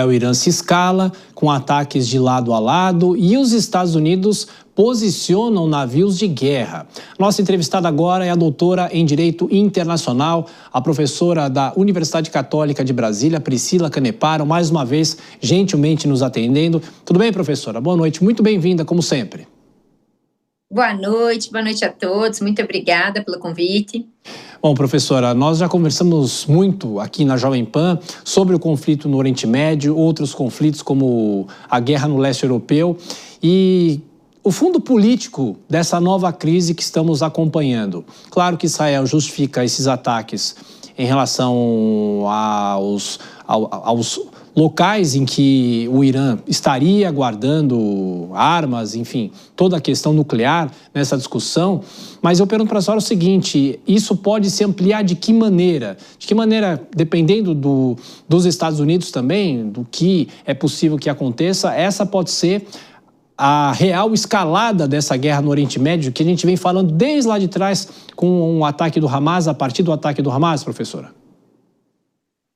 O Irã se escala com ataques de lado a lado e os Estados Unidos posicionam navios de guerra. Nossa entrevistada agora é a doutora em Direito Internacional, a professora da Universidade Católica de Brasília, Priscila Caneparo, mais uma vez gentilmente nos atendendo. Tudo bem, professora? Boa noite, muito bem-vinda, como sempre. Boa noite a todos, muito obrigada pelo convite. Bom, professora, nós já conversamos muito aqui na Jovem Pan sobre o conflito no Oriente Médio, outros conflitos como a guerra no leste europeu e o fundo político dessa nova crise que estamos acompanhando. Claro que Israel justifica esses ataques em relação aos locais em que o Irã estaria guardando armas, enfim, toda a questão nuclear nessa discussão. Mas eu pergunto para a senhora o seguinte, isso pode se ampliar de que maneira? De que maneira, dependendo dos Estados Unidos também, do que é possível que aconteça, essa pode ser a real escalada dessa guerra no Oriente Médio, que a gente vem falando desde lá de trás com o ataque do Hamas, a partir do ataque do Hamas, professora?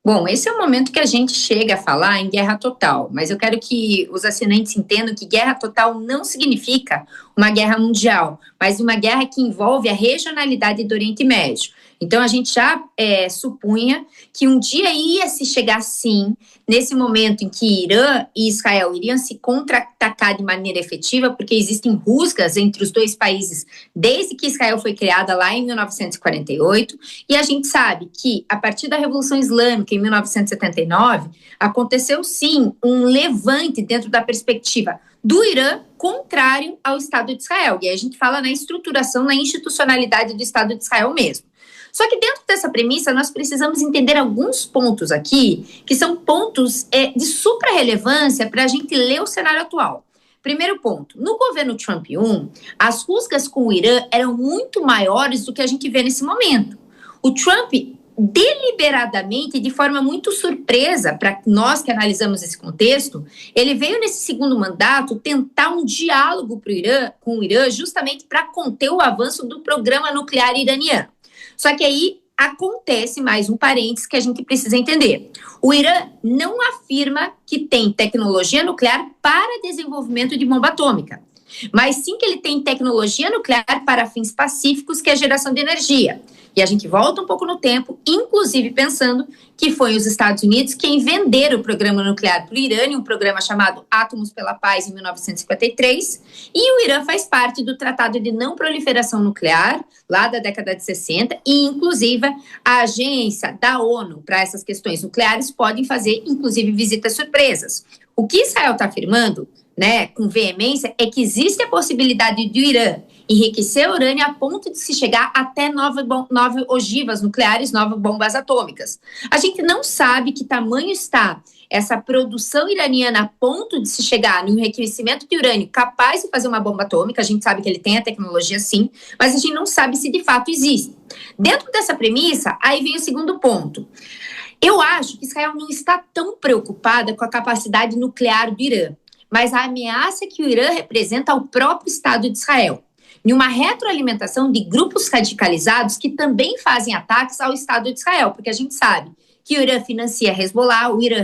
Bom, esse é o momento que a gente chega a falar em guerra total, mas eu quero que os assinantes entendam que guerra total não significa uma guerra mundial, mas uma guerra que envolve a regionalidade do Oriente Médio. Então, a gente já supunha que um dia ia se chegar, sim, nesse momento em que Irã e Israel iriam se contra-atacar de maneira efetiva, porque existem rusgas entre os dois países desde que Israel foi criada lá em 1948, e a gente sabe que, a partir da Revolução Islâmica, em 1979, aconteceu, sim, um levante dentro da perspectiva do Irã contrário ao Estado de Israel. E aí a gente fala na estruturação, na institucionalidade do Estado de Israel mesmo. Só que dentro dessa premissa, nós precisamos entender alguns pontos aqui, que são pontos de supra-relevância para a gente ler o cenário atual. Primeiro ponto, no governo Trump 1, as rusgas com o Irã eram muito maiores do que a gente vê nesse momento. O Trump, deliberadamente, de forma muito surpresa, para nós que analisamos esse contexto, ele veio nesse segundo mandato tentar um diálogo com o Irã justamente para conter o avanço do programa nuclear iraniano. Só que aí acontece mais um parênteses que a gente precisa entender. O Irã não afirma que tem tecnologia nuclear para desenvolvimento de bomba atômica, mas sim que ele tem tecnologia nuclear para fins pacíficos, que é a geração de energia. E a gente volta um pouco no tempo, inclusive pensando que foi os Estados Unidos quem venderam o programa nuclear para o Irã, um programa chamado Átomos pela Paz, em 1953, e o Irã faz parte do Tratado de Não Proliferação Nuclear, lá da década de 60, e inclusive a agência da ONU para essas questões nucleares podem fazer, inclusive, visitas surpresas. O que Israel está afirmando, com veemência, é que existe a possibilidade do Irã enriquecer o urânio a ponto de se chegar até 9 ogivas nucleares, 9 bombas atômicas. A gente não sabe que tamanho está essa produção iraniana a ponto de se chegar no enriquecimento de urânio capaz de fazer uma bomba atômica. A gente sabe que ele tem a tecnologia, sim, mas a gente não sabe se de fato existe. Dentro dessa premissa, aí vem o segundo ponto. Eu acho que Israel não está tão preocupada com a capacidade nuclear do Irã, mas a ameaça que o Irã representa ao próprio Estado de Israel, em uma retroalimentação de grupos radicalizados que também fazem ataques ao Estado de Israel, porque a gente sabe que o Irã financia a Hezbollah, o Irã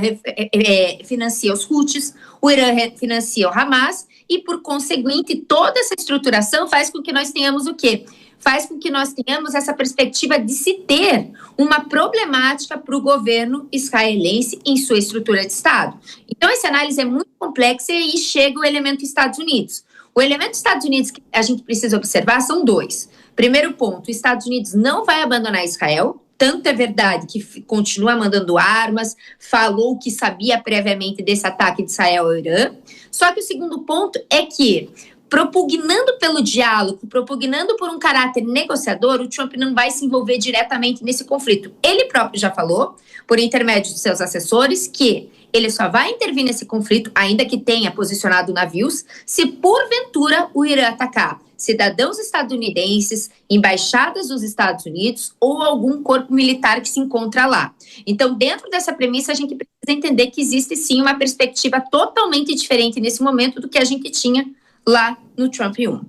financia os Houthis, o Irã financia o Hamas, e, por conseguinte, toda essa estruturação faz com que nós tenhamos o quê? Faz com que nós tenhamos essa perspectiva de se ter uma problemática para o governo israelense em sua estrutura de Estado. Então, essa análise é muito complexa e aí chega o elemento Estados Unidos. O elemento Estados Unidos que a gente precisa observar são dois. Primeiro ponto, os Estados Unidos não vai abandonar Israel, tanto é verdade que continua mandando armas, falou que sabia previamente desse ataque de Israel ao Irã. Só que o segundo ponto é que, propugnando pelo diálogo, propugnando por um caráter negociador, o Trump não vai se envolver diretamente nesse conflito. Ele próprio já falou, por intermédio de seus assessores, que ele só vai intervir nesse conflito, ainda que tenha posicionado navios, se porventura o Irã atacar cidadãos estadunidenses, embaixadas dos Estados Unidos ou algum corpo militar que se encontra lá. Então, dentro dessa premissa, a gente precisa entender que existe sim uma perspectiva totalmente diferente nesse momento do que a gente tinha lá no Trump 1.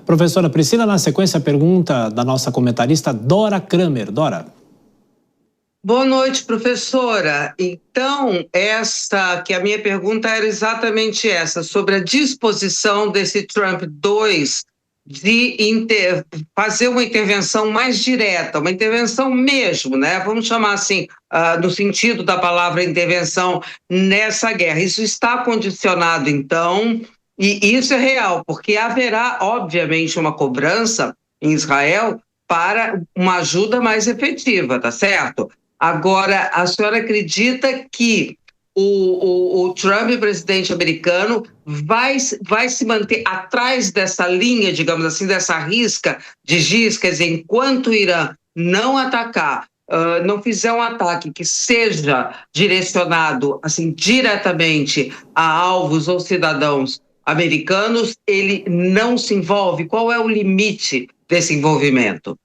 Professora Priscila, na sequência, a pergunta da nossa comentarista Dora Kramer. Dora. Boa noite, professora. Então, que a minha pergunta era exatamente essa, sobre a disposição desse Trump 2 de fazer uma intervenção mais direta, uma intervenção mesmo, né? Vamos chamar assim, no sentido da palavra intervenção nessa guerra. Isso está condicionado, então, e isso é real, porque haverá, obviamente, uma cobrança em Israel para uma ajuda mais efetiva, tá certo? Agora, a senhora acredita que o Trump, presidente americano, vai se manter atrás dessa linha, digamos assim, dessa risca de giz, quer dizer, enquanto o Irã não atacar, não fizer um ataque que seja direcionado assim diretamente a alvos ou cidadãos americanos, ele não se envolve? Qual é o limite desse envolvimento?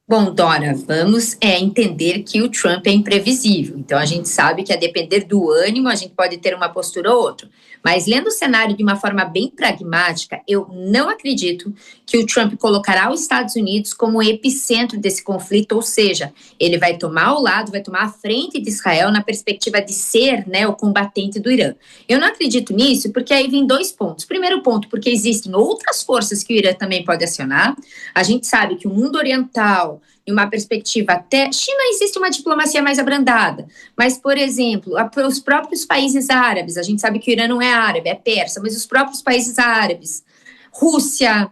Bom, Dora, vamos entender que o Trump é imprevisível. Então, a gente sabe que, a depender do ânimo, a gente pode ter uma postura ou outra. Mas, lendo o cenário de uma forma bem pragmática, eu não acredito que o Trump colocará os Estados Unidos como epicentro desse conflito, ou seja, ele vai tomar o lado, vai tomar a frente de Israel na perspectiva de ser, né, o combatente do Irã. Eu não acredito nisso porque aí vem dois pontos. Primeiro ponto, porque existem outras forças que o Irã também pode acionar. A gente sabe que o mundo oriental, em uma perspectiva até... China existe uma diplomacia mais abrandada, mas, por exemplo, os próprios países árabes, a gente sabe que o Irã não é árabe, é persa, mas os próprios países árabes, Rússia,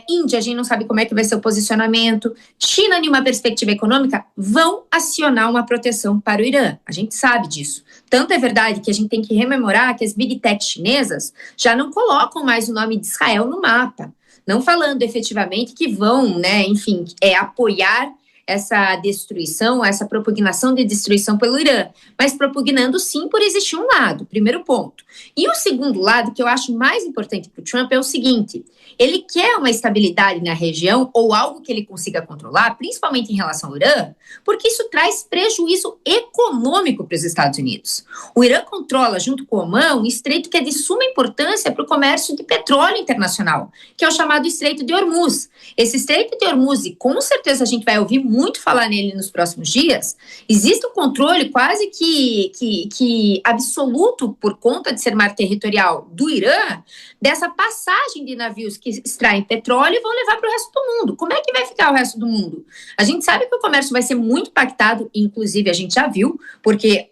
Índia, a gente não sabe como é que vai ser o posicionamento, China, em uma perspectiva econômica, vão acionar uma proteção para o Irã, a gente sabe disso. Tanto é verdade que a gente tem que rememorar que as big tech chinesas já não colocam mais o nome de Israel no mapa, não falando efetivamente que vão, né, enfim, apoiar essa destruição, essa propugnação de destruição pelo Irã, mas propugnando sim por existir um lado, primeiro ponto. E o segundo lado, que eu acho mais importante para o Trump, é o seguinte: ele quer uma estabilidade na região ou algo que ele consiga controlar, principalmente em relação ao Irã, porque isso traz prejuízo econômico para os Estados Unidos. O Irã controla, junto com o Omã, um estreito que é de suma importância para o comércio de petróleo internacional, que é o chamado Estreito de Hormuz. Esse Estreito de Hormuz, e com certeza a gente vai ouvir muito falar nele nos próximos dias, existe um controle quase que absoluto, por conta de ser mar territorial do Irã, dessa passagem de navios que extraem petróleo e vão levar para o resto do mundo. Como é que vai ficar o resto do mundo? A gente sabe que o comércio vai ser muito impactado, inclusive a gente já viu, porque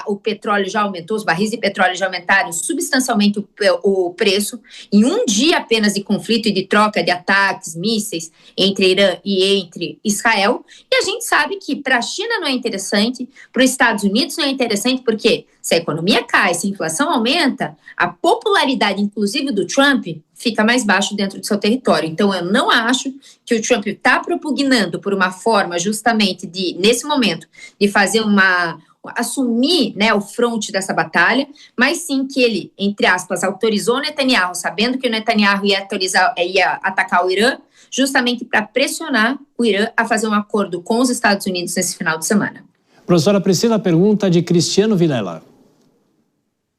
o petróleo já aumentou, os barris de petróleo já aumentaram substancialmente o preço, em um dia apenas de conflito e de troca de ataques, mísseis entre Irã e entre Israel. E a gente sabe que para a China não é interessante, para os Estados Unidos não é interessante, porque se a economia cai, se a inflação aumenta, a popularidade, inclusive do Trump, fica mais baixo dentro do seu território. Então, eu não acho que o Trump está propugnando por uma forma justamente de, nesse momento, de fazer assumir, né, o fronte dessa batalha, mas sim que ele, entre aspas, autorizou o Netanyahu, sabendo que o Netanyahu ia atacar o Irã, justamente para pressionar o Irã a fazer um acordo com os Estados Unidos nesse final de semana. Professora Priscila, pergunta de Cristiano Vilela.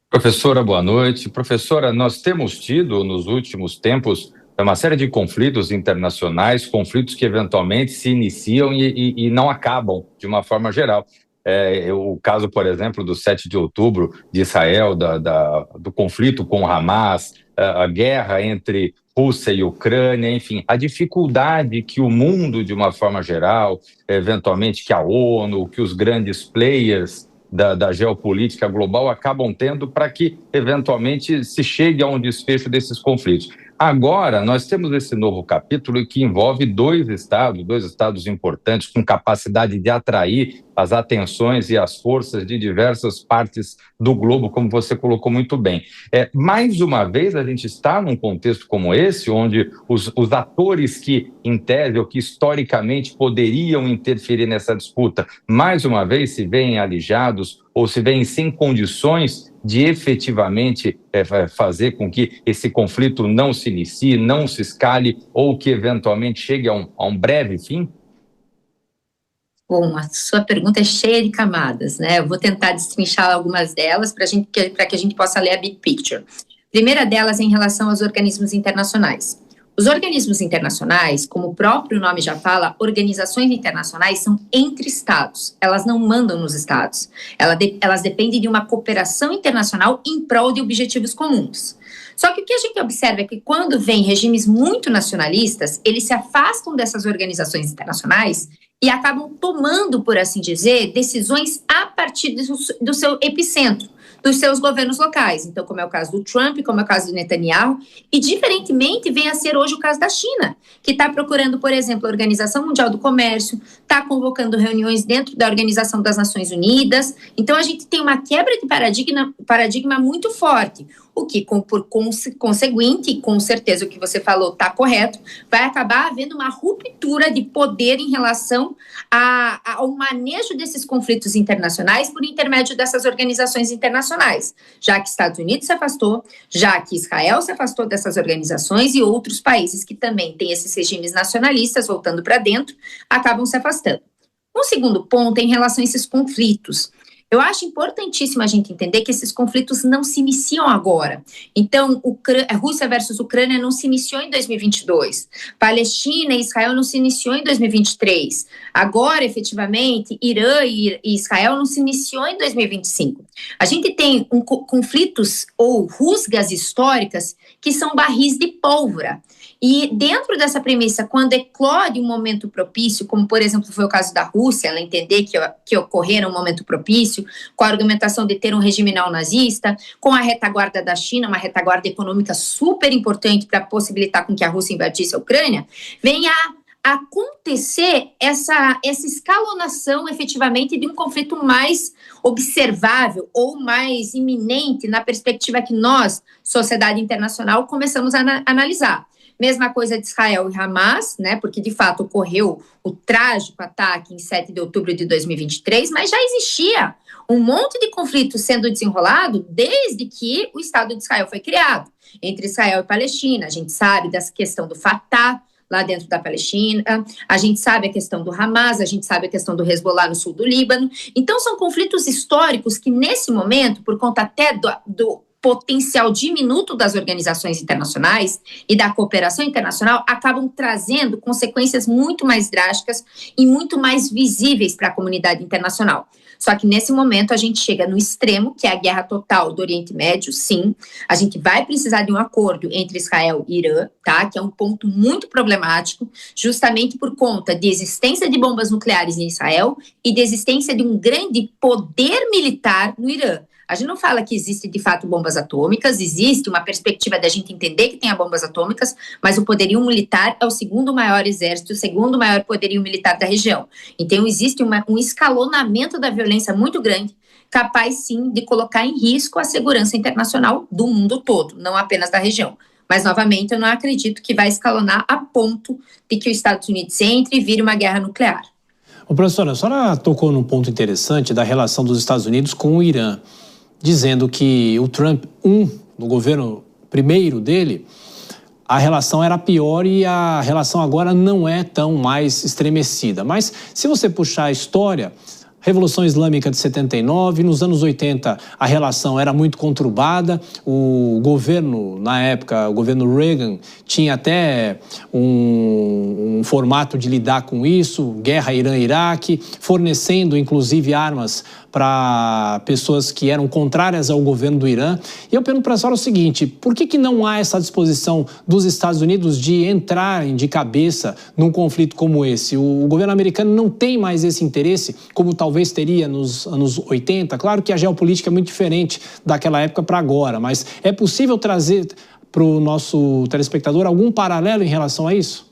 Professora, boa noite. Professora, nós temos tido nos últimos tempos uma série de conflitos internacionais, conflitos que eventualmente se iniciam e não acabam de uma forma geral. O caso, por exemplo, do 7 de outubro de Israel, do conflito com o Hamas, a guerra entre Rússia e Ucrânia, enfim, a dificuldade que o mundo, de uma forma geral, eventualmente que a ONU, que os grandes players da geopolítica global acabam tendo para que, eventualmente, se chegue a um desfecho desses conflitos. Agora, nós temos esse novo capítulo que envolve dois estados importantes, com capacidade de atrair as atenções e as forças de diversas partes do globo, como você colocou muito bem. Mais uma vez, a gente está num contexto como esse, onde os atores que, em tese, ou que historicamente poderiam interferir nessa disputa, mais uma vez se veem alijados ou se veem sem condições de efetivamente fazer com que esse conflito não se inicie, não se escale ou que eventualmente chegue a um breve fim? Bom, a sua pergunta é cheia de camadas, né? Eu vou tentar destrinchar algumas delas para que a gente possa ler a big picture. A primeira delas é em relação aos organismos internacionais. Os organismos internacionais, como o próprio nome já fala, organizações internacionais são entre estados, elas não mandam nos estados, elas dependem de uma cooperação internacional em prol de objetivos comuns. Só que o que a gente observa é que quando vem regimes muito nacionalistas, eles se afastam dessas organizações internacionais e acabam tomando, por assim dizer, decisões a partir do seu epicentro, dos seus governos locais. Então, como é o caso do Trump, como é o caso do Netanyahu, e diferentemente vem a ser hoje o caso da China, que está procurando, por exemplo, a Organização Mundial do Comércio, está convocando reuniões dentro da Organização das Nações Unidas. Então, a gente tem uma quebra de paradigma muito forte, o que, por conseguinte, e com certeza o que você falou está correto, vai acabar havendo uma ruptura de poder em relação ao manejo desses conflitos internacionais por intermédio dessas organizações internacionais, já que Estados Unidos se afastou, já que Israel se afastou dessas organizações e outros países que também têm esses regimes nacionalistas voltando para dentro, acabam se afastando. Um segundo ponto é em relação a esses conflitos. Eu acho importantíssimo a gente entender que esses conflitos não se iniciam agora. Então, a Rússia versus Ucrânia não se iniciou em 2022. Palestina e Israel não se iniciou em 2023. Agora, efetivamente, Irã e Israel não se iniciou em 2025. A gente tem conflitos ou rusgas históricas que são barris de pólvora. E dentro dessa premissa, quando eclode um momento propício, como por exemplo foi o caso da Rússia, ela entender que ocorrera um momento propício, com a argumentação de ter um regime neonazista, com a retaguarda da China, uma retaguarda econômica super importante para possibilitar com que a Rússia invadisse a Ucrânia, vem a acontecer essa escalonação efetivamente de um conflito mais observável ou mais iminente na perspectiva que nós, sociedade internacional, começamos a analisar. Mesma coisa de Israel e Hamas, né, porque de fato ocorreu o trágico ataque em 7 de outubro de 2023, mas já existia um monte de conflito sendo desenrolado desde que o Estado de Israel foi criado, entre Israel e Palestina. A gente sabe dessa questão do Fatah, lá dentro da Palestina, a gente sabe a questão do Hamas, a gente sabe a questão do Hezbollah no sul do Líbano. Então, são conflitos históricos que, nesse momento, por conta até do potencial diminuto das organizações internacionais e da cooperação internacional, acabam trazendo consequências muito mais drásticas e muito mais visíveis para a comunidade internacional. Só que nesse momento a gente chega no extremo, que é a guerra total do Oriente Médio, sim. A gente vai precisar de um acordo entre Israel e Irã, tá? Que é um ponto muito problemático, justamente por conta de existência de bombas nucleares em Israel e de existência de um grande poder militar no Irã. A gente não fala que existe, de fato, bombas atômicas, existe uma perspectiva da gente entender que tenha bombas atômicas, mas o poderio militar é o segundo maior exército, o segundo maior poderio militar da região. Então, existe um escalonamento da violência muito grande, capaz, sim, de colocar em risco a segurança internacional do mundo todo, não apenas da região. Mas, novamente, eu não acredito que vai escalonar a ponto de que os Estados Unidos entre e vire uma guerra nuclear. Ô, professora, a senhora tocou num ponto interessante da relação dos Estados Unidos com o Irã, dizendo que o Trump, no governo primeiro dele, a relação era pior e a relação agora não é tão mais estremecida. Mas se você puxar a história, Revolução Islâmica de 79, nos anos 80 a relação era muito conturbada, o governo, na época, o governo Reagan, tinha até um formato de lidar com isso, guerra Irã-Iraque, fornecendo inclusive armas para pessoas que eram contrárias ao governo do Irã. E eu pergunto para a senhora o seguinte, por que não há essa disposição dos Estados Unidos de entrarem de cabeça num conflito como esse? O governo americano não tem mais esse interesse, como talvez teria nos anos 80. Claro que a geopolítica é muito diferente daquela época para agora, mas é possível trazer para o nosso telespectador algum paralelo em relação a isso?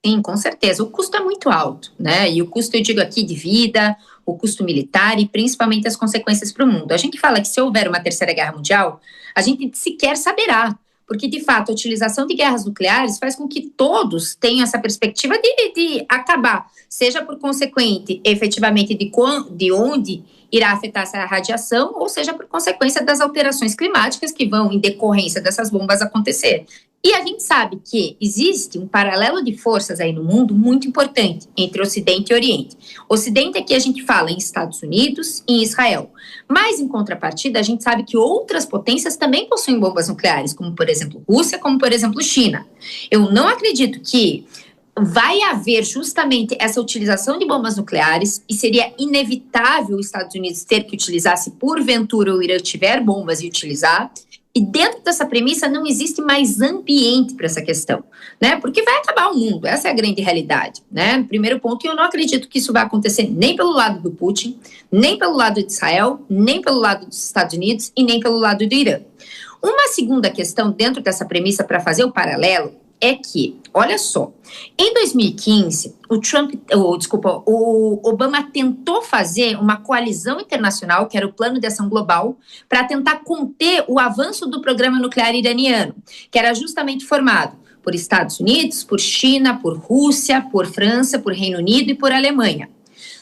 Sim, com certeza. O custo é muito alto, né? E o custo, eu digo aqui, de vida, o custo militar e principalmente as consequências para o mundo. A gente fala que se houver uma terceira guerra mundial, a gente sequer saberá, porque de fato a utilização de guerras nucleares faz com que todos tenham essa perspectiva de acabar, seja por consequente, efetivamente, de onde irá afetar essa radiação, ou seja por consequência das alterações climáticas que vão, em decorrência dessas bombas, acontecer. E a gente sabe que existe um paralelo de forças aí no mundo muito importante entre Ocidente e Oriente. Ocidente aqui a gente fala em Estados Unidos e em Israel. Mas, em contrapartida, a gente sabe que outras potências também possuem bombas nucleares, como, por exemplo, Rússia, como, por exemplo, China. Eu não acredito que vai haver justamente essa utilização de bombas nucleares e seria inevitável os Estados Unidos ter que utilizar, se porventura o Irã tiver bombas e utilizar. E dentro dessa premissa não existe mais ambiente para essa questão, né? Porque vai acabar o mundo, essa é a grande realidade, né? Primeiro ponto, eu não acredito que isso vai acontecer nem pelo lado do Putin, nem pelo lado de Israel, nem pelo lado dos Estados Unidos e nem pelo lado do Irã. Uma segunda questão dentro dessa premissa para fazer o paralelo é que, olha só, em 2015, o Obama tentou fazer uma coalizão internacional, que era o Plano de Ação Global, para tentar conter o avanço do programa nuclear iraniano, que era justamente formado por Estados Unidos, por China, por Rússia, por França, por Reino Unido e por Alemanha.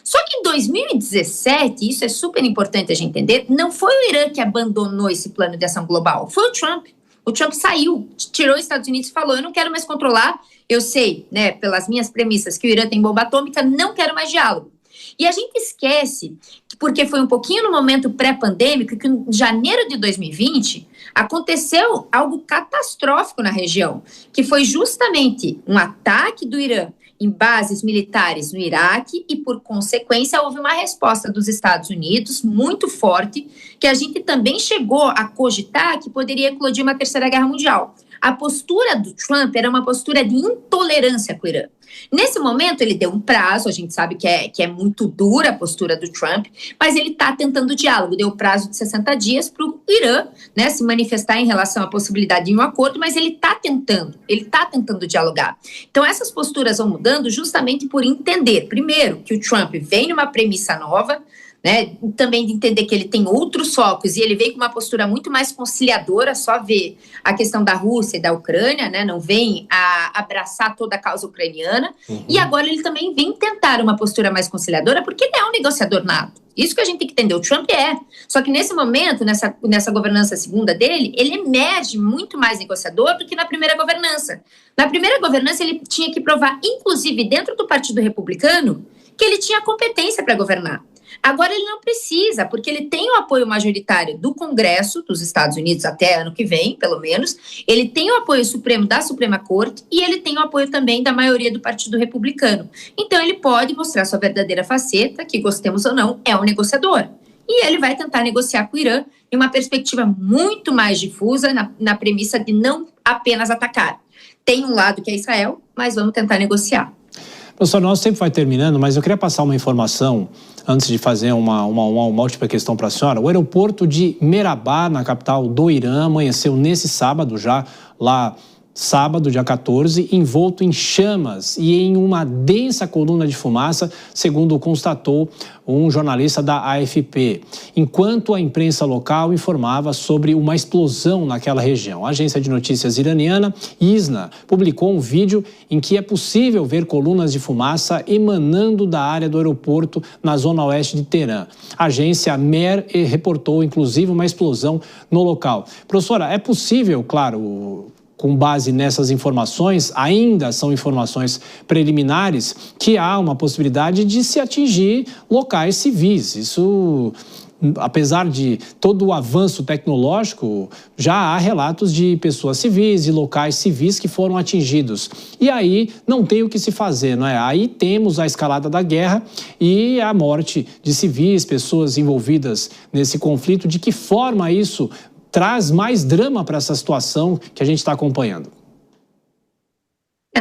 Só que em 2017, isso é super importante a gente entender, não foi o Irã que abandonou esse plano de ação global, foi o Trump. O Trump saiu, tirou os Estados Unidos e falou, eu não quero mais controlar, eu sei, né, pelas minhas premissas que o Irã tem bomba atômica, não quero mais diálogo. E a gente esquece, porque foi um pouquinho no momento pré-pandêmico, que em janeiro de 2020 aconteceu algo catastrófico na região, que foi justamente um ataque do Irã em bases militares no Iraque e, por consequência, houve uma resposta dos Estados Unidos muito forte, que a gente também chegou a cogitar que poderia eclodir uma terceira guerra mundial. A postura do Trump era uma postura de intolerância com o Irã. Nesse momento, ele deu um prazo, a gente sabe que é muito dura a postura do Trump, mas ele está tentando diálogo, deu prazo de 60 dias para o Irã, né, se manifestar em relação à possibilidade de um acordo, mas ele está tentando dialogar. Então, essas posturas vão mudando justamente por entender, primeiro, que o Trump vem numa premissa nova, né, também de entender que ele tem outros focos e ele veio com uma postura muito mais conciliadora, só ver a questão da Rússia e da Ucrânia, né, não vem a abraçar toda a causa ucraniana, e agora ele também vem tentar uma postura mais conciliadora, porque ele é um negociador nato. Isso que a gente tem que entender, o Trump é. Só que nesse momento, nessa governança segunda dele, ele emerge muito mais negociador do que na primeira governança. Na primeira governança, ele tinha que provar, inclusive dentro do Partido Republicano, que ele tinha competência para governar. Agora ele não precisa, porque ele tem o apoio majoritário do Congresso dos Estados Unidos até ano que vem, pelo menos. Ele tem o apoio supremo da Suprema Corte e ele tem o apoio também da maioria do Partido Republicano. Então ele pode mostrar sua verdadeira faceta, que gostemos ou não, é um negociador. E ele vai tentar negociar com o Irã em uma perspectiva muito mais difusa, na premissa de não apenas atacar. Tem um lado que é Israel, mas vamos tentar negociar. Professor, nosso tempo vai terminando, mas eu queria passar uma informação antes de fazer uma última questão para a senhora. O aeroporto de Mehrabad, na capital do Irã, amanheceu nesse sábado já, lá sábado, dia 14, envolto em chamas e em uma densa coluna de fumaça, segundo constatou um jornalista da AFP, enquanto a imprensa local informava sobre uma explosão naquela região. A agência de notícias iraniana, ISNA, publicou um vídeo em que é possível ver colunas de fumaça emanando da área do aeroporto na zona oeste de Teherã. A agência MER reportou, inclusive, uma explosão no local. Professora, é possível, claro, com base nessas informações, ainda são informações preliminares, que há uma possibilidade de se atingir locais civis. Isso, apesar de todo o avanço tecnológico, já há relatos de pessoas civis e locais civis que foram atingidos. E aí não tem o que se fazer, não é? Aí temos a escalada da guerra e a morte de civis, pessoas envolvidas nesse conflito. De que forma isso traz mais drama para essa situação que a gente está acompanhando?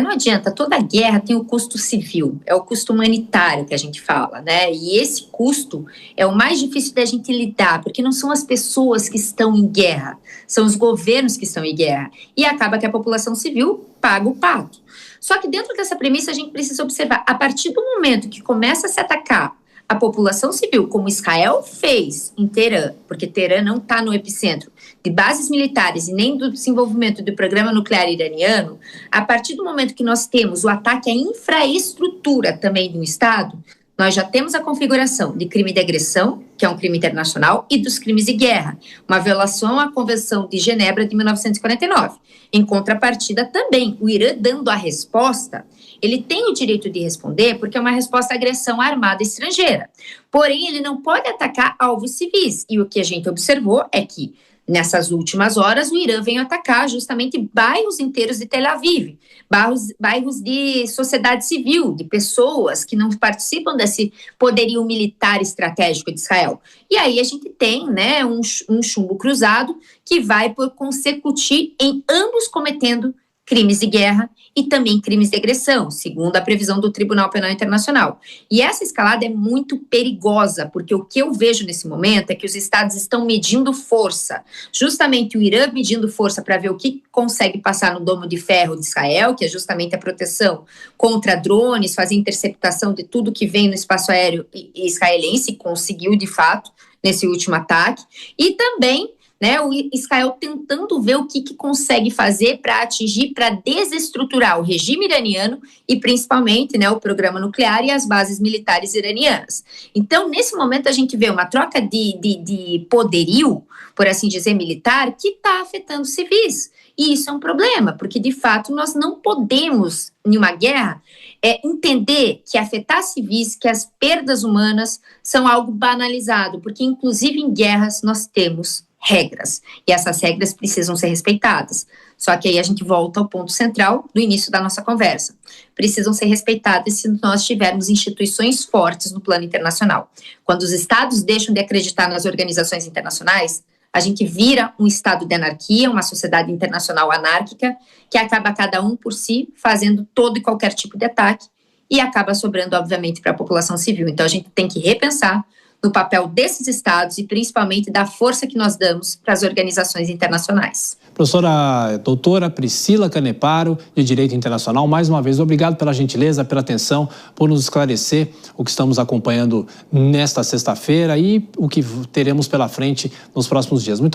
Não adianta, toda guerra tem o custo civil, é o custo humanitário que a gente fala, né? E esse custo é o mais difícil da gente lidar, porque não são as pessoas que estão em guerra, são os governos que estão em guerra. E acaba que a população civil paga o pato. Só que dentro dessa premissa a gente precisa observar, a partir do momento que começa a se atacar a população civil, como Israel fez em Teherã, porque Teherã não está no epicentro de bases militares e nem do desenvolvimento do programa nuclear iraniano, a partir do momento que nós temos o ataque à infraestrutura também de um Estado, nós já temos a configuração de crime de agressão, que é um crime internacional, e dos crimes de guerra, uma violação à Convenção de Genebra de 1949. Em contrapartida também, o Irã dando a resposta, ele tem o direito de responder porque é uma resposta à agressão armada estrangeira. Porém, ele não pode atacar alvos civis. E o que a gente observou é que, nessas últimas horas, o Irã vem atacar justamente bairros inteiros de Tel Aviv, bairros de sociedade civil, de pessoas que não participam desse poderio militar estratégico de Israel. E aí a gente tem, né, um chumbo cruzado que vai por consecutir em ambos cometendo crimes de guerra e também crimes de agressão, segundo a previsão do Tribunal Penal Internacional. E essa escalada é muito perigosa, porque o que eu vejo nesse momento é que os estados estão medindo força. Justamente o Irã medindo força para ver o que consegue passar no domo de ferro de Israel, que é justamente a proteção contra drones, fazer interceptação de tudo que vem no espaço aéreo israelense, conseguiu de fato nesse último ataque, e também, né, o Israel tentando ver o que consegue fazer para atingir, para desestruturar o regime iraniano e principalmente, né, o programa nuclear e as bases militares iranianas. Então, nesse momento, a gente vê uma troca de poderio, por assim dizer, militar, que está afetando civis. E isso é um problema, porque, de fato, nós não podemos, em uma guerra, entender que afetar civis, que as perdas humanas são algo banalizado, porque, inclusive, em guerras, nós temos regras, e essas regras precisam ser respeitadas. Só que aí a gente volta ao ponto central do início da nossa conversa. Precisam ser respeitadas se nós tivermos instituições fortes no plano internacional. Quando os estados deixam de acreditar nas organizações internacionais, a gente vira um estado de anarquia, uma sociedade internacional anárquica, que acaba cada um por si, fazendo todo e qualquer tipo de ataque, e acaba sobrando, obviamente, para a população civil. Então a gente tem que repensar no papel desses estados e principalmente da força que nós damos para as organizações internacionais. Professora doutora Priscila Caneparo, de Direito Internacional, mais uma vez, obrigado pela gentileza, pela atenção, por nos esclarecer o que estamos acompanhando nesta sexta-feira e o que teremos pela frente nos próximos dias. Muito obrigado.